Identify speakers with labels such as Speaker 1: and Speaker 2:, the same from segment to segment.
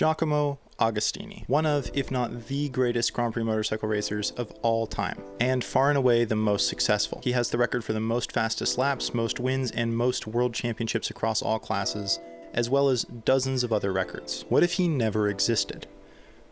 Speaker 1: Giacomo Agostini, one of, if not the greatest Grand Prix motorcycle racers of all time, and far and away the most successful. He has the record for the most fastest laps, most wins, and most world championships across all classes, as well as dozens of other records. What if he never existed?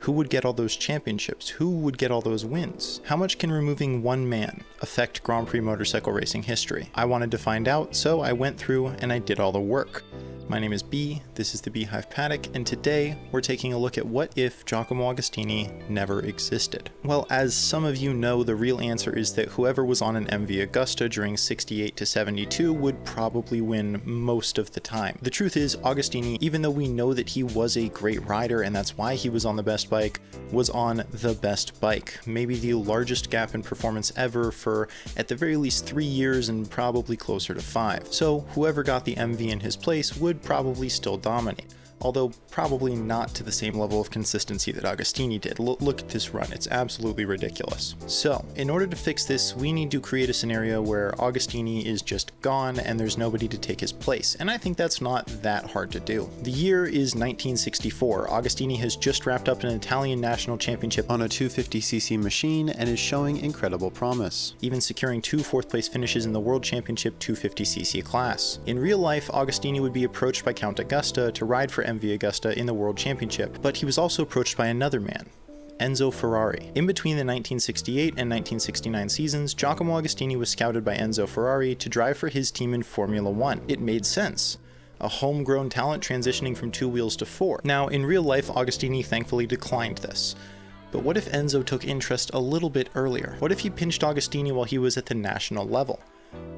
Speaker 1: Who would get all those championships? Who would get all those wins? How much can removing one man affect Grand Prix motorcycle racing history? I wanted to find out, so I went through and I did all the work. My name is B, this is the Beehive Paddock, and today we're taking a look at what if Giacomo Agostini never existed. Well, as some of you know, the real answer is that whoever was on an MV Agusta during 68 to 72 would probably win most of the time. The truth is, Agostini, even though we know that he was a great rider and that's why he was on the best bike, was on the best bike. Maybe the largest gap in performance ever for at the very least 3 years and probably closer to 5. So whoever got the MV in his place would probably still dominate, although probably not to the same level of consistency that Agostini did. Look at this run, it's absolutely ridiculous. So, in order to fix this, we need to create a scenario where Agostini is just gone and there's nobody to take his place, and I think that's not that hard to do. The year is 1964. Agostini has just wrapped up an Italian national championship on a 250cc machine and is showing incredible promise, even securing 2 fourth-place finishes in the World Championship 250cc class. In real life, Agostini would be approached by Count Augusta to ride for MV Agusta in the World Championship, but he was also approached by another man, Enzo Ferrari. In between the 1968 and 1969 seasons, Giacomo Agostini was scouted by Enzo Ferrari to drive for his team in Formula 1. It made sense. A homegrown talent transitioning from 2 wheels to 4. Now, in real life, Agostini thankfully declined this. But what if Enzo took interest a little bit earlier? What if he pinched Agostini while he was at the national level?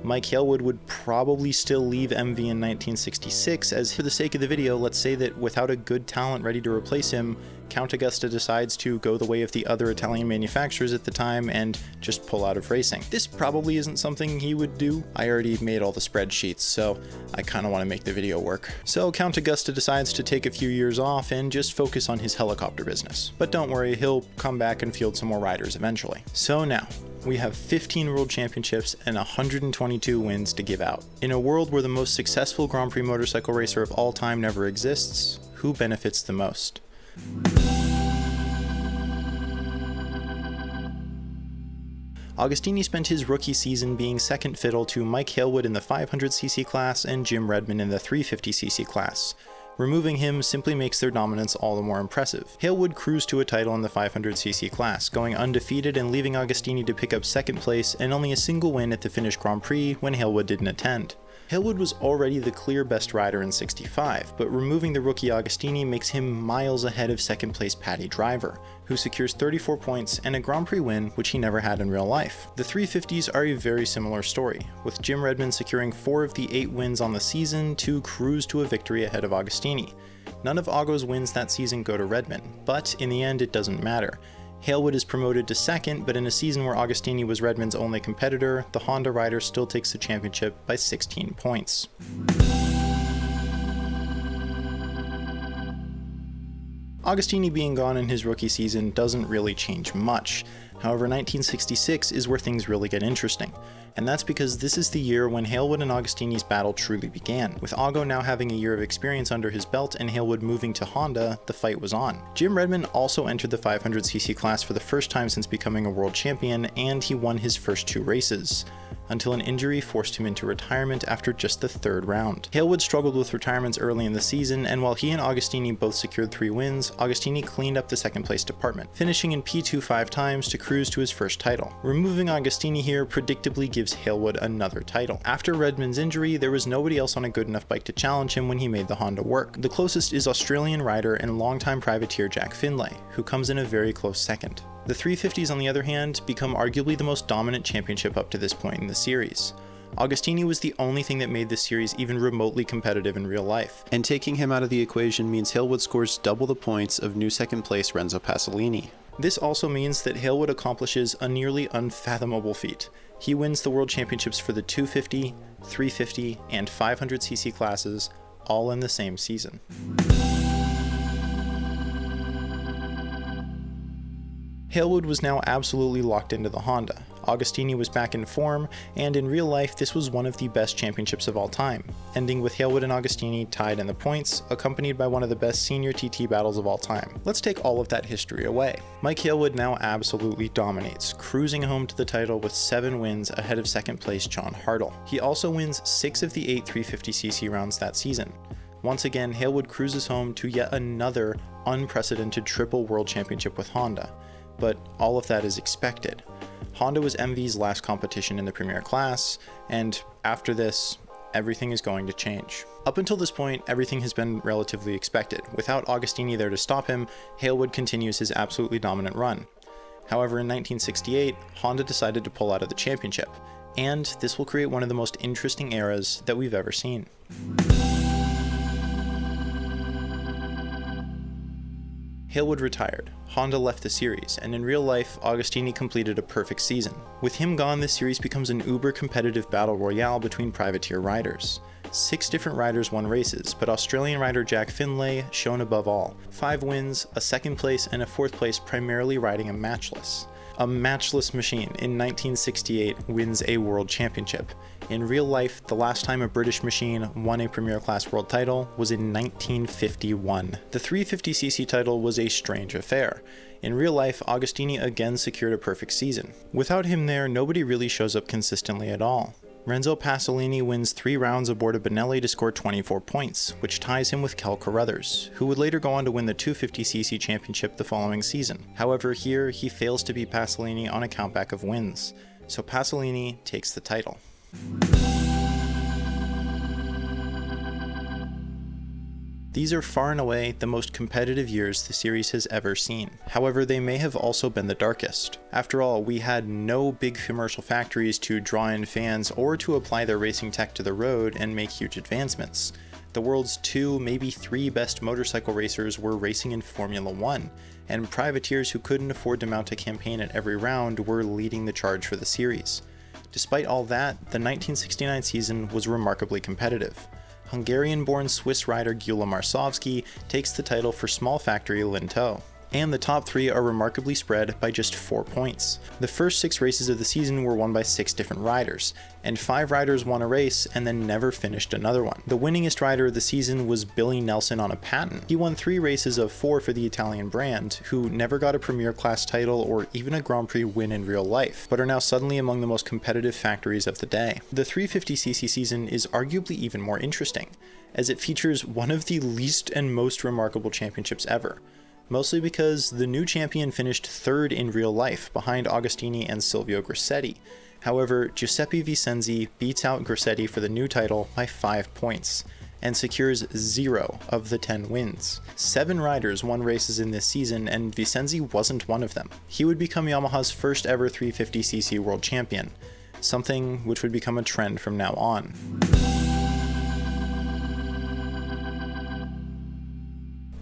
Speaker 1: Mike Hailwood would probably still leave MV in 1966, as for the sake of the video, let's say that without a good talent ready to replace him, Count Augusta decides to go the way of the other Italian manufacturers at the time and just pull out of racing. This probably isn't something he would do. I already made all the spreadsheets, so I kind of want to make the video work. So Count Augusta decides to take a few years off and just focus on his helicopter business. But don't worry, he'll come back and field some more riders eventually. So now, we have 15 world championships and 122 wins to give out. In a world where the most successful Grand Prix motorcycle racer of all time never exists, who benefits the most? Agostini spent his rookie season being second fiddle to Mike Hailwood in the 500cc class and Jim Redman in the 350cc class. Removing him simply makes their dominance all the more impressive. Hailwood cruised to a title in the 500cc class, going undefeated and leaving Agostini to pick up second place and only a single win at the Finnish Grand Prix when Hailwood didn't attend. Hailwood was already the clear best rider in 65, but removing the rookie Agostini makes him miles ahead of second place Paddy Driver, who secures 34 points and a Grand Prix win which he never had in real life. The 350s are a very similar story, with Jim Redman securing 4 of the 8 wins on the season to cruise to a victory ahead of Agostini. None of Ago's wins that season go to Redman, but in the end it doesn't matter. Hailwood is promoted to second, but in a season where Agostini was Redman's only competitor, the Honda rider still takes the championship by 16 points. Agostini being gone in his rookie season doesn't really change much. However, 1966 is where things really get interesting, and that's because this is the year when Hailwood and Agostini's battle truly began. With Ago now having a year of experience under his belt and Hailwood moving to Honda, the fight was on. Jim Redman also entered the 500cc class for the first time since becoming a world champion, and he won his first 2 races, until an injury forced him into retirement after just the 3rd round. Hailwood struggled with retirements early in the season, and while he and Agostini both secured 3 wins, Agostini cleaned up the second place department, finishing in P2 5 times to cruise to his first title. Removing Agostini here predictably gives Hailwood another title. After Redman's injury, there was nobody else on a good enough bike to challenge him when he made the Honda work. The closest is Australian rider and longtime privateer Jack Finlay, who comes in a very close second. The 350s, on the other hand, become arguably the most dominant championship up to this point in the series. Agostini was the only thing that made this series even remotely competitive in real life, and taking him out of the equation means Hailwood scores double the points of new second place Renzo Pasolini. This also means that Hailwood accomplishes a nearly unfathomable feat. He wins the World Championships for the 250, 350, and 500cc classes, all in the same season. Hailwood was now absolutely locked into the Honda. Agostini was back in form, and in real life this was one of the best championships of all time, ending with Hailwood and Agostini tied in the points, accompanied by one of the best senior TT battles of all time. Let's take all of that history away. Mike Hailwood now absolutely dominates, cruising home to the title with 7 wins ahead of second place John Hartle. He also wins 6 of the 8 350cc rounds that season. Once again, Hailwood cruises home to yet another unprecedented triple world championship with Honda, but all of that is expected. Honda was MV's last competition in the Premier class, and after this, everything is going to change. Up until this point, everything has been relatively expected. Without Agostini there to stop him, Hailwood continues his absolutely dominant run. However, in 1968, Honda decided to pull out of the championship, and this will create one of the most interesting eras that we've ever seen. Hailwood retired, Honda left the series, and in real life, Agostini completed a perfect season. With him gone, this series becomes an uber-competitive battle royale between privateer riders. 6 different riders won races, but Australian rider Jack Finlay shone above all. 5 wins, a 2nd place, and a 4th place, primarily riding a matchless. A matchless machine in 1968 wins a world championship. In real life, the last time a British machine won a Premier Class world title was in 1951. The 350cc title was a strange affair. In real life, Agostini again secured a perfect season. Without him there, nobody really shows up consistently at all. Renzo Pasolini wins 3 rounds aboard a Benelli to score 24 points, which ties him with Kel Carruthers, who would later go on to win the 250cc championship the following season. However, here he fails to beat Pasolini on a countback of wins, so Pasolini takes the title. These are far and away the most competitive years the series has ever seen. However, they may have also been the darkest. After all, we had no big commercial factories to draw in fans or to apply their racing tech to the road and make huge advancements. The world's 2, maybe 3 best motorcycle racers were racing in Formula 1, and privateers who couldn't afford to mount a campaign at every round were leading the charge for the series. Despite all that, the 1969 season was remarkably competitive. Hungarian-born Swiss rider Gyula Marsovski takes the title for small factory Lintou, and the top 3 are remarkably spread by just 4 points. The first 6 races of the season were won by 6 different riders, and 5 riders won a race and then never finished another one. The winningest rider of the season was Billy Nelson on a patent. He won 3 races of 4 for the Italian brand, who never got a Premier Class title or even a Grand Prix win in real life, but are now suddenly among the most competitive factories of the day. The 350cc season is arguably even more interesting, as it features one of the least and most remarkable championships ever. Mostly because the new champion finished 3rd in real life, behind Agostini and Silvio Grassetti. However, Giuseppe Vicenzi beats out Grassetti for the new title by 5 points, and secures 0 of the 10 wins. 7 riders won races in this season, and Vicenzi wasn't one of them. He would become Yamaha's first ever 350cc world champion, something which would become a trend from now on.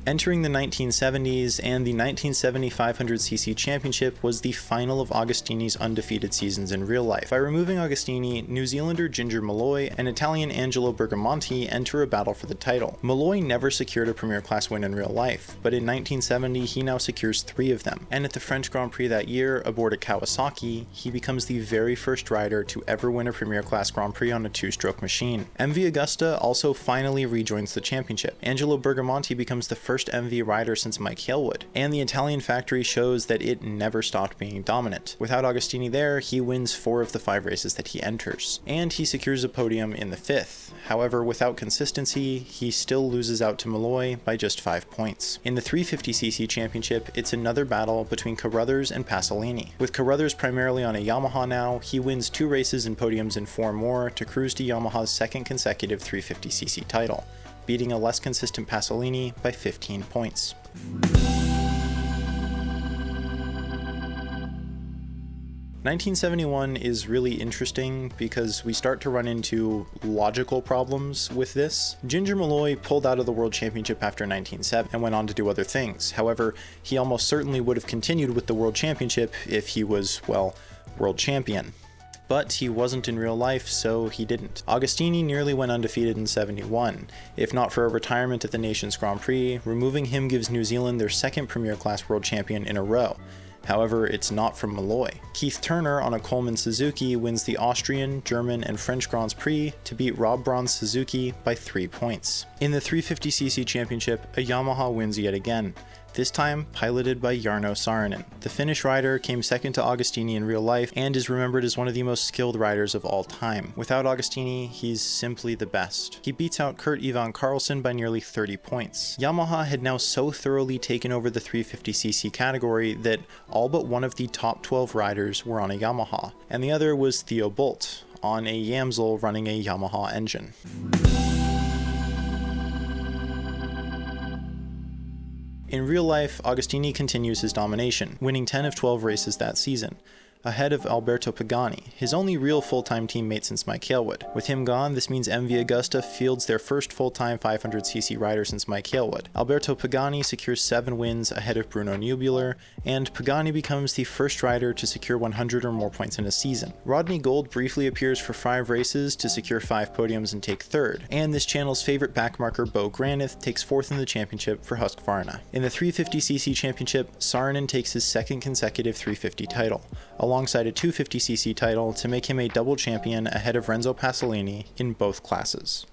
Speaker 1: Entering the 1970s, and the 1970 500cc championship was the final of Agostini's undefeated seasons in real life. By removing Agostini, New Zealander Ginger Malloy and Italian Angelo Bergamonti enter a battle for the title. Malloy never secured a Premier Class win in real life, but in 1970 he now secures 3 of them, and at the French Grand Prix that year, aboard a Kawasaki, he becomes the very first rider to ever win a Premier Class Grand Prix on a 2-stroke machine. MV Agusta also finally rejoins the championship. Angelo Bergamonti becomes the first MV rider since Mike Hailwood, and the Italian factory shows that it never stopped being dominant. Without Agostini there, he wins 4 of the 5 races that he enters, and he secures a podium in the 5th. However, without consistency, he still loses out to Malloy by just 5 points. In the 350cc championship, it's another battle between Carruthers and Pasolini. With Carruthers primarily on a Yamaha now, he wins 2 races and podiums in 4 more to cruise to Yamaha's 2nd consecutive 350cc title, beating a less consistent Pasolini by 15 points. (1971) is really interesting because we start to run into logical problems with this. Ginger Malloy pulled out of the World Championship after 1970 and went on to do other things. However, he almost certainly would have continued with the World Championship if he was, well, world champion. But he wasn't in real life, so he didn't. Agostini nearly went undefeated in 71, if not for a retirement at the Nations Grand Prix. Removing him gives New Zealand their 2nd Premier Class world champion in a row. However, it's not from Malloy. Keith Turner on a Coleman Suzuki wins the Austrian, German, and French Grand Prix to beat Rob Braun's Suzuki by 3 points. In the 350cc championship, a Yamaha wins yet again, this time piloted by Jarno Saarinen. The Finnish rider came second to Agostini in real life and is remembered as one of the most skilled riders of all time. Without Agostini, he's simply the best. He beats out Kurt Ivan Karlsson by nearly 30 points. Yamaha had now so thoroughly taken over the 350cc category that all but one of the top 12 riders were on a Yamaha, and the other was Theo Bolt, on a Yamsel running a Yamaha engine. In real life, Agostini continues his domination, winning 10 of 12 races that season, ahead of Alberto Pagani, his only real full-time teammate since MacLeod. With him gone, this means MV Agusta fields their first full-time 500cc rider since MacLeod. Alberto Pagani secures 7 wins ahead of Bruno Nubiler, and Pagani becomes the first rider to secure 100 or more points in a season. Rodney Gold briefly appears for 5 races to secure 5 podiums and take 3rd, and this channel's favorite backmarker Bo Granith takes 4th in the championship for Husqvarna. In the 350cc championship, Saarinen takes his 2nd consecutive 350 title, alongside a 250cc title to make him a double champion ahead of Renzo Pasolini in both classes.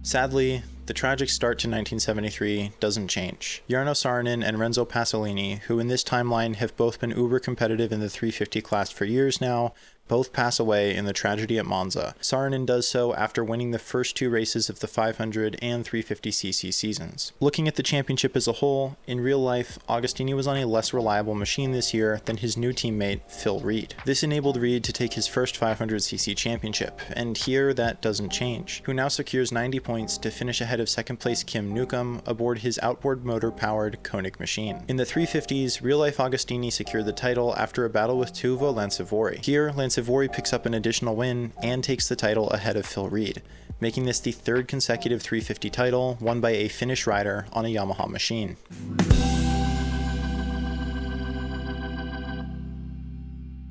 Speaker 1: Sadly, the tragic start to 1973 doesn't change. Jarno Saarinen and Renzo Pasolini, who in this timeline have both been uber competitive in the 350 class for years now, both pass away in the tragedy at Monza. Saarinen does so after winning the first 2 races of the 500 and 350cc seasons. Looking at the championship as a whole, in real life, Agostini was on a less reliable machine this year than his new teammate, Phil Reed. This enabled Reed to take his first 500cc championship, and here that doesn't change, who now secures 90 points to finish ahead of second place Kim Newcomb aboard his outboard motor-powered Koenig machine. In the 350s, real-life Agostini secured the title after a battle with Tuvo Lansivori. Here, Lansivori picks up an additional win and takes the title ahead of Phil Reed, making this the 3rd consecutive 350 title won by a Finnish rider on a Yamaha machine.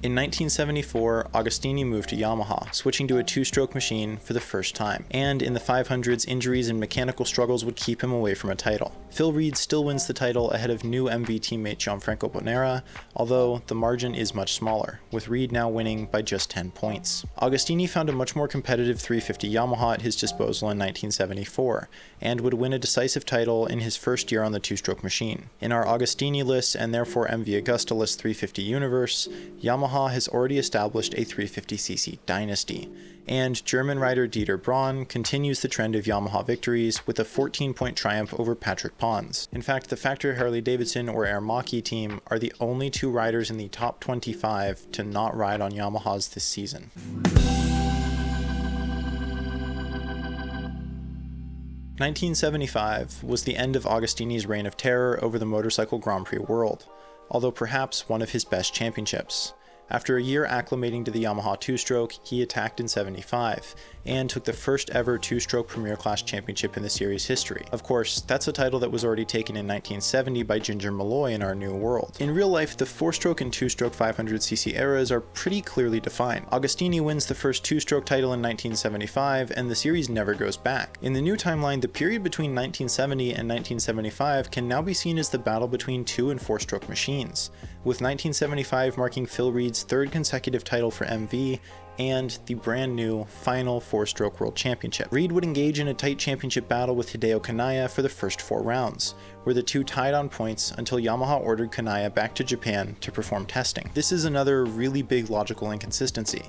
Speaker 1: In 1974, Agostini moved to Yamaha, switching to a 2-stroke machine for the first time, and in the 500s, injuries and mechanical struggles would keep him away from a title. Phil Reed still wins the title ahead of new MV teammate Gianfranco Bonera, although the margin is much smaller, with Reed now winning by just 10 points. Agostini found a much more competitive 350 Yamaha at his disposal in 1974, and would win a decisive title in his first year on the 2-stroke machine. In our Agostini list, and therefore MV Agusta list 350 universe, Yamaha has already established a 350cc dynasty, and German rider Dieter Braun continues the trend of Yamaha victories with a 14-point triumph over Patrick Pons. In fact, the Factory Harley-Davidson or Aramaki team are the only 2 riders in the top 25 to not ride on Yamahas this season. "1975 was the end of Agostini's reign of terror over the motorcycle Grand Prix world, although perhaps one of his best championships. After a year acclimating to the Yamaha 2-stroke, he attacked in 75, and took the first ever 2-stroke Premier Class championship in the series history. Of course, that's a title that was already taken in 1970 by Ginger Malloy in Our New World. In real life, the 4-stroke and 2-stroke 500cc eras are pretty clearly defined. Agostini wins the first 2-stroke title in 1975, and the series never goes back. In the new timeline, the period between 1970 and 1975 can now be seen as the battle between 2- and 4-stroke machines, with 1975 marking Phil Reed's 3rd consecutive title for MV, and the brand new final 4-stroke world championship. Reed would engage in a tight championship battle with Hideo Kanaya for the first 4 rounds, where the two tied on points until Yamaha ordered Kanaya back to Japan to perform testing. This is another really big logical inconsistency.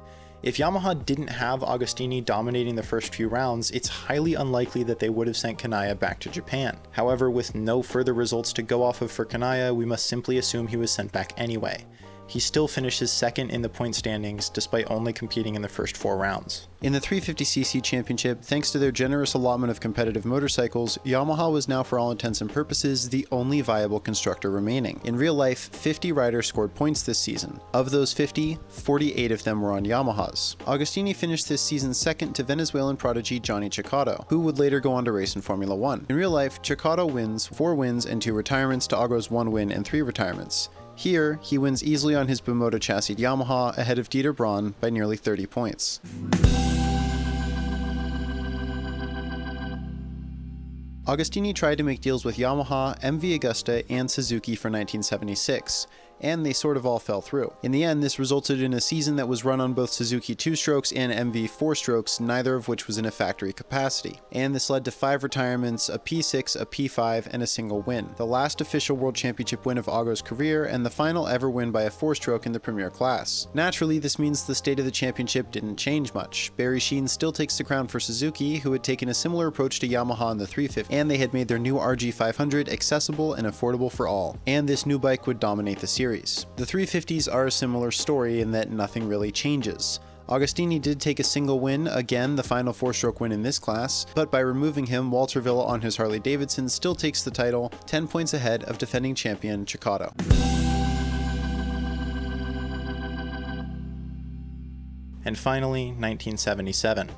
Speaker 1: If Yamaha didn't have Agostini dominating the first few rounds, it's highly unlikely that they would have sent Kanaya back to Japan. However, with no further results to go off of for Kanaya, we must simply assume he was sent back anyway. He still finishes 2nd in the point standings despite only competing in the first 4 rounds. In the 350cc championship, thanks to their generous allotment of competitive motorcycles, Yamaha was now for all intents and purposes the only viable constructor remaining. In real life, 50 riders scored points this season. Of those 50, 48 of them were on Yamahas. Agostini finished this season 2nd to Venezuelan prodigy Johnny Cecotto, who would later go on to race in Formula 1. In real life, Cecotto wins 4 wins and 2 retirements to Agro's 1 win and 3 retirements. Here, he wins easily on his Bumoto chassis Yamaha ahead of Dieter Braun by nearly 30 points.
Speaker 2: Agostini tried to make deals with Yamaha, MV Agusta, and Suzuki for 1976, and they sort of all fell through. In the end, this resulted in a season that was run on both Suzuki 2-strokes and MV 4-strokes, neither of which was in a factory capacity. And this led to 5 retirements, a P6, a P5, and a single win. The last official World Championship win of Ago's career, and the final ever win by a 4-stroke in the Premier class. Naturally, this means the state of the championship didn't change much. Barry Sheene still takes the crown for Suzuki, who had taken a similar approach to Yamaha in the 350, and they had made their new RG500 accessible and affordable for all. And this new bike would dominate the series. The 350s are a similar story in that nothing really changes. Agostini did take a single win, again the final 4-stroke win in this class, but by removing him, Walter Villa on his Harley Davidson still takes the title, 10 points ahead of defending champion Cecotto.
Speaker 1: And finally, 1977.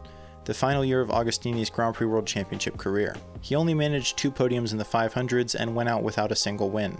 Speaker 1: The final year of Agostini's Grand Prix World Championship career. He only managed 2 podiums in the 500s and went out without a single win.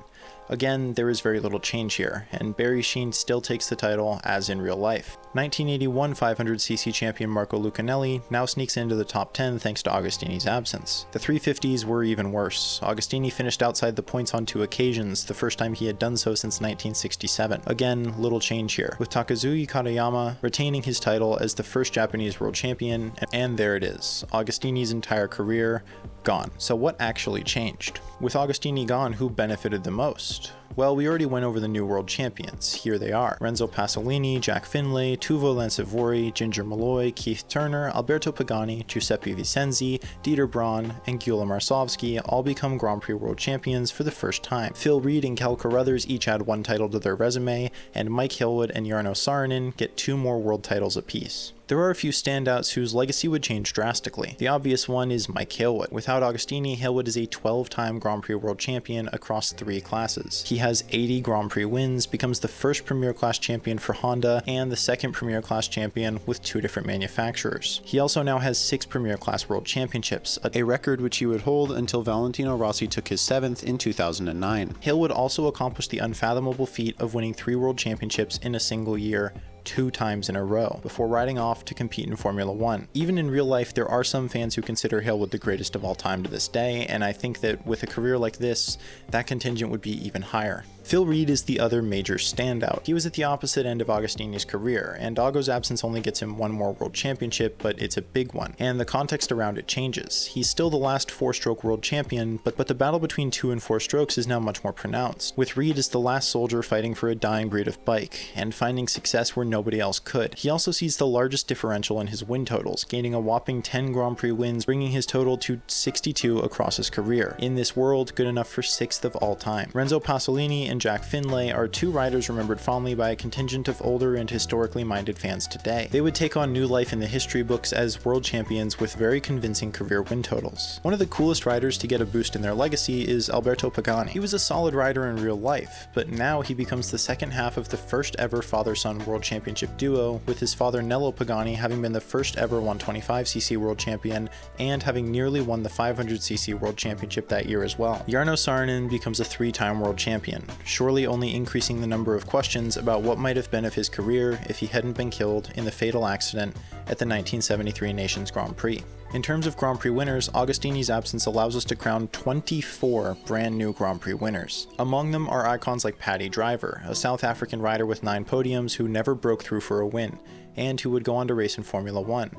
Speaker 1: Again, there is very little change here, and Barry Sheene still takes the title as in real life. 1981 500cc champion Marco Lucanelli now sneaks into the top 10 thanks to Agostini's absence. The 350s were even worse. Agostini finished outside the points on 2 occasions, the first time he had done so since 1967. Again, little change here, with Takazui Katayama retaining his title as the first Japanese world champion, and there it is, Agostini's entire career gone. So what actually changed? With Agostini gone, who benefited the most? Well, we already went over the new world champions. Here they are. Renzo Pasolini, Jack Finlay, Tuvo Lancivori, Ginger Malloy, Keith Turner, Alberto Pagani, Giuseppe Vicenzi, Dieter Braun, and Gyula Marsovsky all become Grand Prix world champions for the first time. Phil Reed and Kel Carruthers each add 1 title to their resume, and Mike Hillwood and Jarno Saarinen get 2 more world titles apiece. There are a few standouts whose legacy would change drastically. The obvious one is Mike Hillwood. Without Agostini, Hillwood is a 12-time Grand Prix world champion across 3 classes. He has 80 Grand Prix wins, becomes the first Premier Class champion for Honda, and the second Premier Class champion with 2 different manufacturers. He also now has 6 Premier Class World Championships, a record which he would hold until Valentino Rossi took his 7th in 2009. Hillwood also accomplished the unfathomable feat of winning 3 World Championships in a single year, 2 times in a row, before riding off to compete in Formula 1. Even in real life, there are some fans who consider Hillwood the greatest of all time to this day, and I think that with a career like this, that contingent would be even higher. Phil Reed is the other major standout. He was at the opposite end of Agostini's career, and Ago's absence only gets him 1 more world championship, but it's a big one, and the context around it changes. He's still the last 4-stroke world champion, but the battle between 2 and 4 strokes is now much more pronounced, with Reed as the last soldier fighting for a dying breed of bike, and finding success where nobody else could. He also sees the largest differential in his win totals, gaining a whopping 10 Grand Prix wins, bringing his total to 62 across his career. In this world, good enough for 6th of all time. Renzo Pasolini and Jack Finlay are 2 riders remembered fondly by a contingent of older and historically minded fans today. They would take on new life in the history books as world champions with very convincing career win totals. One of the coolest riders to get a boost in their legacy is Alberto Pagani. He was a solid rider in real life, but now he becomes the second half of the first ever father-son world championship duo, with his father Nello Pagani having been the first ever 125cc world champion and having nearly won the 500cc world championship that year as well. Jarno Saarinen becomes a 3-time world champion, surely only increasing the number of questions about what might have been of his career if he hadn't been killed in the fatal accident at the 1973 Nations Grand Prix. In terms of Grand Prix winners, Agostini's absence allows us to crown 24 brand new Grand Prix winners. Among them are icons like Paddy Driver, a South African rider with 9 podiums who never broke through for a win, and who would go on to race in Formula 1.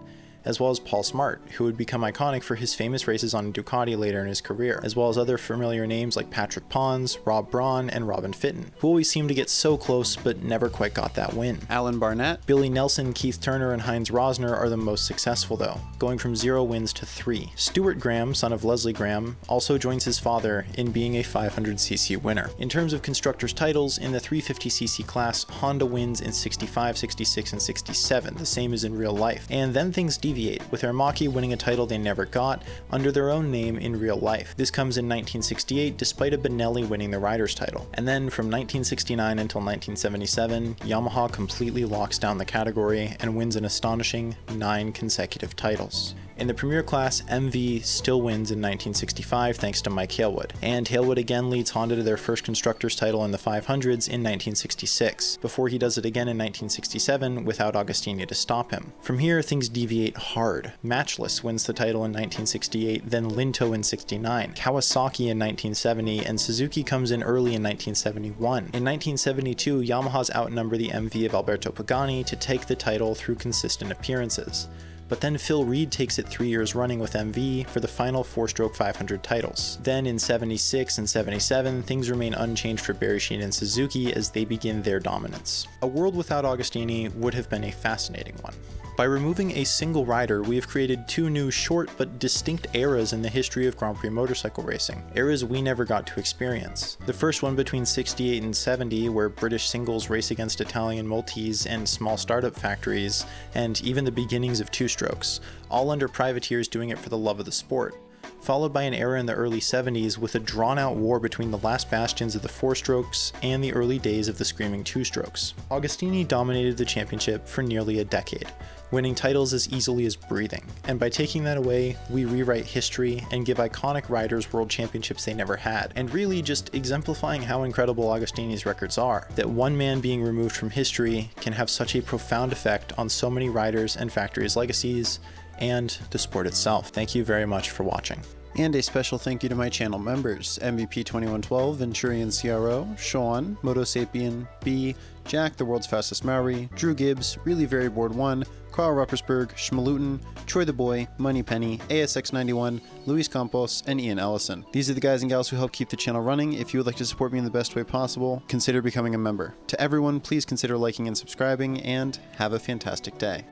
Speaker 1: As well as Paul Smart, who would become iconic for his famous races on Ducati later in his career, as well as other familiar names like Patrick Pons, Rob Braun, and Robin Fitton, who always seemed to get so close but never quite got that win.
Speaker 2: Alan Barnett,
Speaker 1: Billy Nelson, Keith Turner, and Heinz Rosner are the most successful though, going from 0 wins to 3. Stuart Graham, son of Leslie Graham, also joins his father in being a 500cc winner. In terms of constructors' titles, in the 350cc class, Honda wins in 65, 66, and 67, the same as in real life, and then things deviate, with Ermaki winning a title they never got under their own name in real life. This comes in 1968 despite a Benelli winning the Riders' title. And then from 1969 until 1977, Yamaha completely locks down the category and wins an astonishing 9 consecutive titles. In the Premier class, MV still wins in 1965 thanks to Mike Halewood, and Halewood again leads Honda to their first constructors title in the 500s in 1966, before he does it again in 1967 without Agostini to stop him. From here, things deviate hard. Matchless wins the title in 1968, then Linto in 69, Kawasaki in 1970, and Suzuki comes in early in 1971. In 1972, Yamaha's outnumber the MV of Alberto Pagani to take the title through consistent appearances. But then Phil Reed takes it 3 years running with MV for the final 4-stroke 500 titles. Then in 76 and 77, things remain unchanged for Bereshit and Suzuki as they begin their dominance. A world without Agostini would have been a fascinating one. By removing a single rider, we have created two new short but distinct eras in the history of Grand Prix motorcycle racing, eras we never got to experience. The first one between 68 and 70, where British singles race against Italian multis and small startup factories, and even the beginnings of two-strokes, all under privateers doing it for the love of the sport. Followed by an era in the early 70s with a drawn-out war between the last bastions of the four-strokes and the early days of the screaming two-strokes. Agostini dominated the championship for nearly a decade, winning titles as easily as breathing, and by taking that away, we rewrite history and give iconic riders world championships they never had, and really just exemplifying how incredible Agostini's records are, that one man being removed from history can have such a profound effect on so many riders and factories' legacies, and the sport itself. Thank you very much for watching.
Speaker 2: And a special thank you to my channel members, MVP 2112, Venturian CRO, Sean, Motosapien, B, Jack, the world's fastest Maori, Drew Gibbs, Really Very Bored 1, Carl Ruppersberg, Schmalutin, Troy the Boy, Moneypenny, ASX91, Luis Campos, and Ian Ellison. These are the guys and gals who help keep the channel running. If you would like to support me in the best way possible, consider becoming a member. To everyone, please consider liking and subscribing, and have a fantastic day.